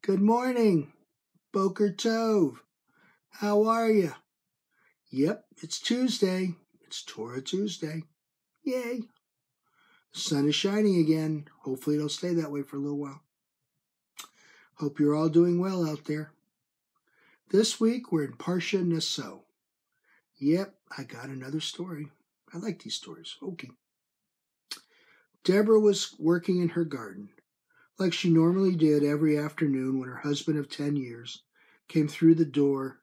Good morning, Boker Tov. How are you? Yep, it's Tuesday. It's Torah Tuesday. Yay. The sun is shining again. Hopefully it'll stay that way for a little while. Hope you're all doing well out there. This week we're in Parsha Naso. Yep, I got another story. I like these stories. Okay. Deborah was working in her garden, like she normally did every afternoon when her husband of 10 years came through the door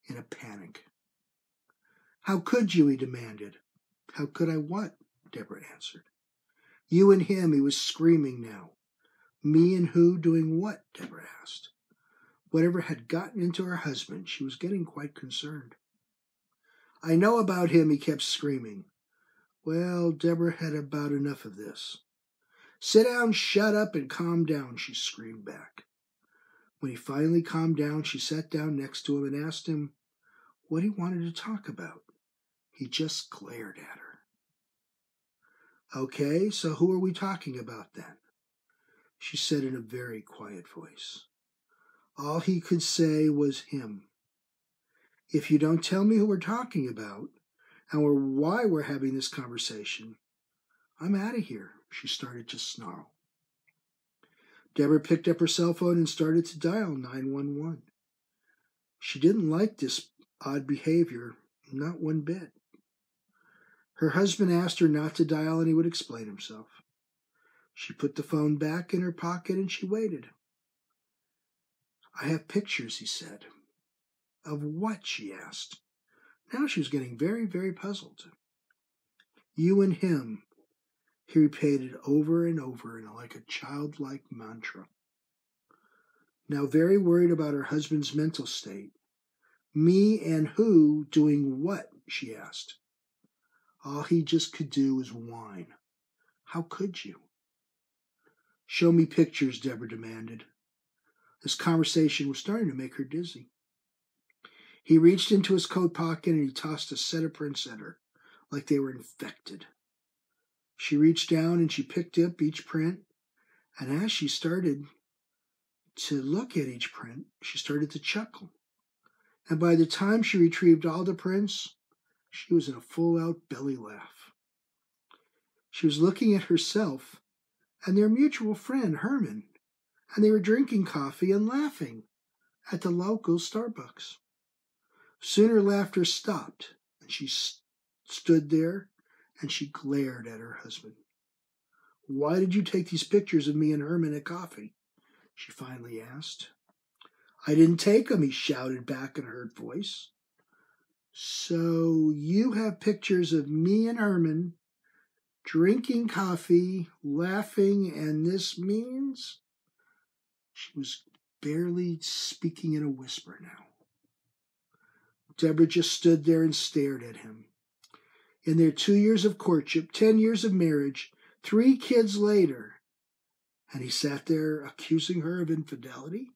in a panic. How could you, he demanded. How could I what? Deborah answered. You and him, he was screaming now. Me and who doing what? Deborah asked. Whatever had gotten into her husband, she was getting quite concerned. I know about him, he kept screaming. Well, Deborah had about enough of this. Sit down, shut up, and calm down, she screamed back. When he finally calmed down, she sat down next to him and asked him what he wanted to talk about. He just glared at her. Okay, so who are we talking about then? She said in a very quiet voice. All he could say was him. If you don't tell me who we're talking about and why we're having this conversation, I'm out of here, she started to snarl. Deborah picked up her cell phone and started to dial 911. She didn't like this odd behavior, not one bit. Her husband asked her not to dial and he would explain himself. She put the phone back in her pocket and she waited. I have pictures, he said. Of what? She asked. Now she was getting very, very puzzled. You and him, he repeated over and over in like a childlike mantra. Now very worried about her husband's mental state. Me and who doing what? She asked. All he just could do was whine. How could you? Show me pictures, Deborah demanded. This conversation was starting to make her dizzy. He reached into his coat pocket and he tossed a set of prints at her, like they were infected. She reached down and she picked up each print, and as she started to look at each print, she started to chuckle. And by the time she retrieved all the prints, she was in a full-out belly laugh. She was looking at herself and their mutual friend, Herman, and they were drinking coffee and laughing at the local Starbucks. Soon her laughter stopped, and she stood there and she glared at her husband. Why did you take these pictures of me and Herman at coffee? She finally asked. I didn't take them, he shouted back in a hurt voice. So you have pictures of me and Herman drinking coffee, laughing, and this means? She was barely speaking in a whisper now. Deborah just stood there and stared at him. In their 2 years of courtship, 10 years of marriage, 3 kids later, and he sat there accusing her of infidelity?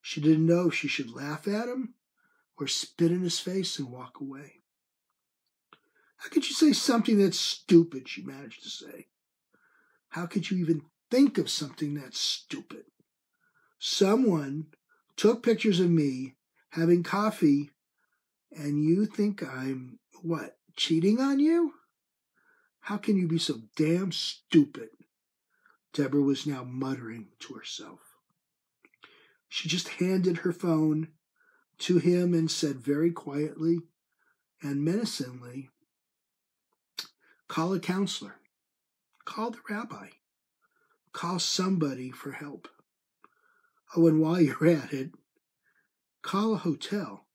She didn't know if she should laugh at him or spit in his face and walk away. How could you say something that's stupid, she managed to say. How could you even think of something that's stupid? Someone took pictures of me having coffee, and you think I'm, what, cheating on you? How can you be so damn stupid? Deborah was now muttering to herself. She just handed her phone to him and said very quietly and menacingly, call a counselor, call the rabbi, call somebody for help. Oh, and while you're at it, call a hotel,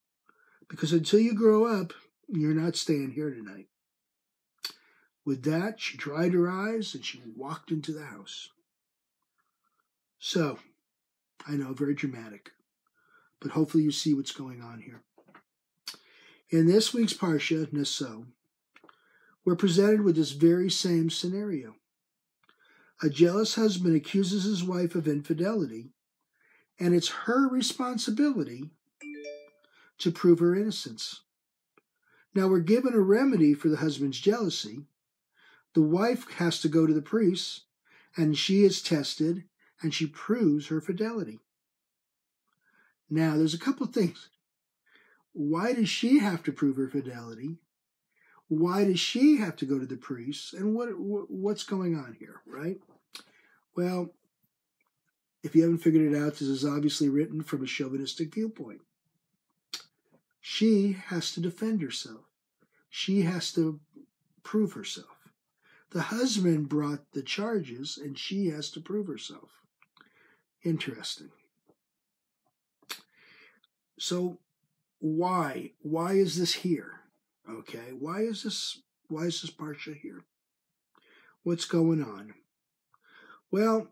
because until you grow up, you're not staying here tonight. With that, she dried her eyes and she walked into the house. So, I know, very dramatic, but hopefully you see what's going on here. In this week's Parsha, Naso, we're presented with this very same scenario. A jealous husband accuses his wife of infidelity, and it's her responsibility to prove her innocence. Now we're given a remedy for the husband's jealousy. The wife has to go to the priest, and she is tested, and she proves her fidelity. Now, there's a couple of things. Why does she have to prove her fidelity? Why does she have to go to the priest? And what's going on here, right? Well, if you haven't figured it out, this is obviously written from a chauvinistic viewpoint. She has to defend herself. She has to prove herself. The husband brought the charges, and she has to prove herself. Interesting. So why is this here? Okay, why is this parsha here? What's going on? Well,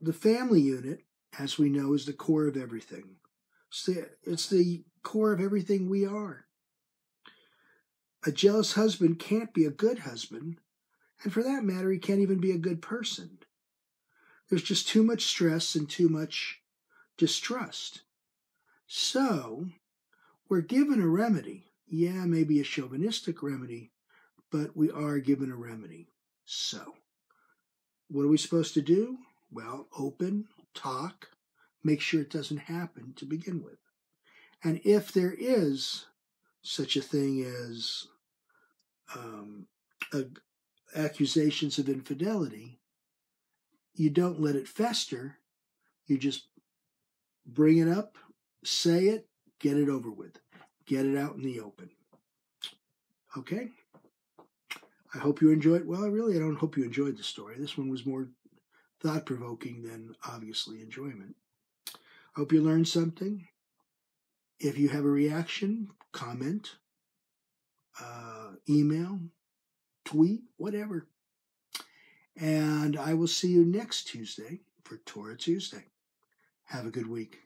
the family unit, as we know, is the core of everything. It's the core of everything we are. A jealous husband can't be a good husband, and for that matter, he can't even be a good person. There's just too much stress and too much distrust. So, we're given a remedy. Yeah, maybe a chauvinistic remedy, but we are given a remedy. So, what are we supposed to do? Well, open, talk, make sure it doesn't happen to begin with. And if there is such a thing as accusations of infidelity, you don't let it fester. You just bring it up, say it, get it over with. Get it out in the open. Okay? I hope you enjoyed. Well, I don't hope you enjoyed the story. This one was more thought-provoking than, obviously, enjoyment. I hope you learned something. If you have a reaction, comment, email, tweet, whatever. And I will see you next Tuesday for Torah Tuesday. Have a good week.